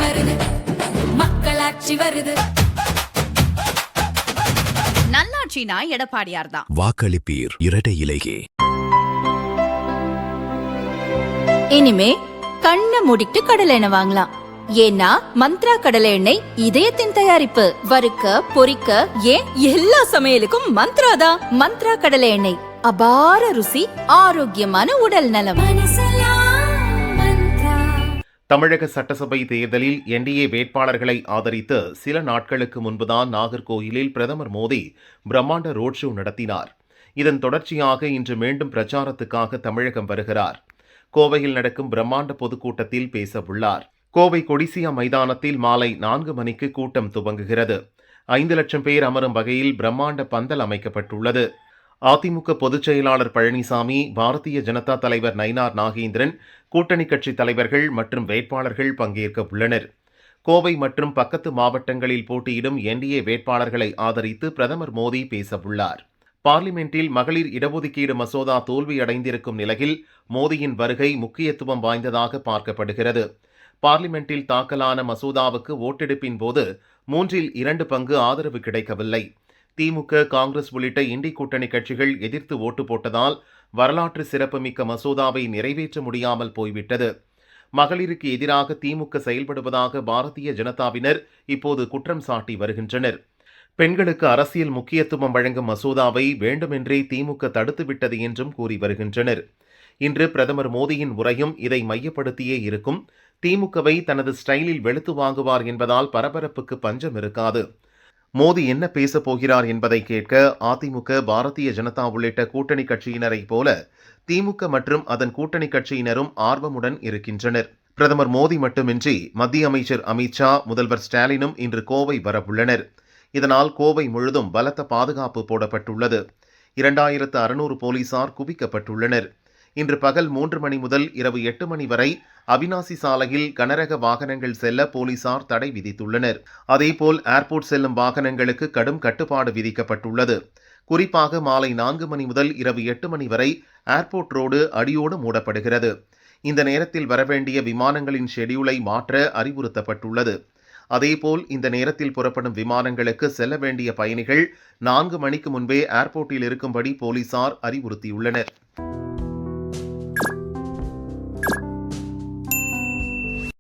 வருது, மக்களாட்சி வருது. நல்லாட்சினா எடப்பாடியார் தான். வாக்களிப்பீர் இரட்டை இலையே. இனிமே கண்ணை மூடிட்டு கடலை எண்ணெய் வாங்கலாம். ஏன்னா மந்த்ரா கடலை எண்ணெய் இதயத்தின் தயாரிப்பு. வறுக்க பொரிக்க ஏன் எல்லா சமையலுக்கும் மந்த்ரா தான். மந்த்ரா கடலை எண்ணெய், அபார ருசி, ஆரோக்கியமான உடல் நலம். தமிழக சட்டசபை தேர்தலில் என்டிஏ வேட்பாளர்களை ஆதரித்து சில நாட்களுக்கு முன்புதான் நாகர்கோயிலில் பிரதமர் மோடி பிரம்மாண்ட ரோட் ஷோ நடத்தினார். இதன் தொடர்ச்சியாக இன்று மீண்டும் பிரச்சாரத்துக்காக தமிழகம் வருகிறார். கோவையில் நடக்கும் பிரம்மாண்ட பொதுக்கூட்டத்தில் பேச உள்ளார். கோவை கொடிசியா மைதானத்தில் மாலை 4 மணிக்கு கூட்டம் துவங்குகிறது. 5 லட்சம் பேர் அமரும் வகையில் பிரம்மாண்ட பந்தல் அமைக்கப்பட்டுள்ளது. அதிமுக பொதுச் செயலாளர் பழனிசாமி, பாரதிய ஜனதா தலைவர் நயினார் நாகேந்திரன், கூட்டணி கட்சி தலைவர்கள் மற்றும் வேட்பாளர்கள் பங்கேற்க உள்ளனர். கோவை மற்றும் பக்கத்து மாவட்டங்களில் போட்டியிடும் என்டிஏ வேட்பாளர்களை ஆதரித்து பிரதமர் மோடி பேச உள்ளார். பார்லிமெண்டில் மகளிர் இடஒதுக்கீடு மசோதா தோல்வியடைந்திருக்கும் நிலையில் மோடியின் வருகை முக்கியத்துவம் வாய்ந்ததாக பார்க்கப்படுகிறது. பார்லிமெண்டில் தாக்கலான மசோதாவுக்கு ஓட்டெடுப்பின் போது 3/2 பங்கு ஆதரவு கிடைக்கவில்லை. திமுக, காங்கிரஸ் உள்ளிட்ட இண்டி கூட்டணி கட்சிகள் எதிர்த்து ஓட்டு போட்டதால் வரலாற்று சிறப்புமிக்க மசோதாவை நிறைவேற்ற முடியாமல் போய்விட்டது. மகளிருக்கு எதிராக திமுக செயல்படுவதாக பாரதிய ஜனதாவினர் இப்போது குற்றம் சாட்டி வருகின்றனர். பெண்களுக்கு அரசியல் முக்கியத்துவம் வழங்கும் மசோதாவை வேண்டுமென்றே திமுக தடுத்துவிட்டது என்றும் கூறி வருகின்றனர். இன்று பிரதமர் மோடியின் உரையும் இதை மையப்படுத்தியே இருக்கும். திமுகவை தனது ஸ்டைலில் வெளுத்து வாங்குவார் என்பதால் பரபரப்புக்கு பஞ்சம் இருக்காது. மோடி என்ன பேசப் போகிறார் என்பதை கேட்க அதிமுக, பாரதிய ஜனதா உள்ளிட்ட கூட்டணி கட்சியினரைப் போல திமுக மற்றும் அதன் கூட்டணி கட்சியினரும் ஆர்வமுடன் இருக்கின்றனர். பிரதமர் மோடி மட்டுமின்றி மத்திய அமைச்சர் அமித்ஷா, முதல்வர் ஸ்டாலினும் இன்று கோவை வரவுள்ளனர். இதனால் கோவை முழுதும் பலத்த பாதுகாப்பு போடப்பட்டுள்ளது. 2600 போலீசார் குவிக்கப்பட்டுள்ளனர். இன்று பகல் 3 மணி முதல் இரவு 8 மணி வரை அவினாசி சாலையில் கனரக வாகனங்கள் செல்ல போலீசார் தடை விதித்துள்ளனர். அதேபோல் ஏர்போர்ட் செல்லும் வாகனங்களுக்கு கடும் கட்டுப்பாடு விதிக்கப்பட்டுள்ளது. குறிப்பாக மாலை 4 மணி முதல் இரவு 8 மணி வரை ஏர்போர்ட் ரோடு அடியோடு மூடப்படுகிறது. இந்த நேரத்தில் வரவேண்டிய விமானங்களின் ஷெடியூலை மாற்ற அறிவுறுத்தப்பட்டுள்ளது. அதேபோல் இந்த நேரத்தில் புறப்படும் விமானங்களுக்கு செல்ல வேண்டிய பயணிகள் 4 மணிக்கு முன்பே ஏர்போர்ட்டில் இருக்கும்படி போலீசார் அறிவுறுத்தியுள்ளனர்.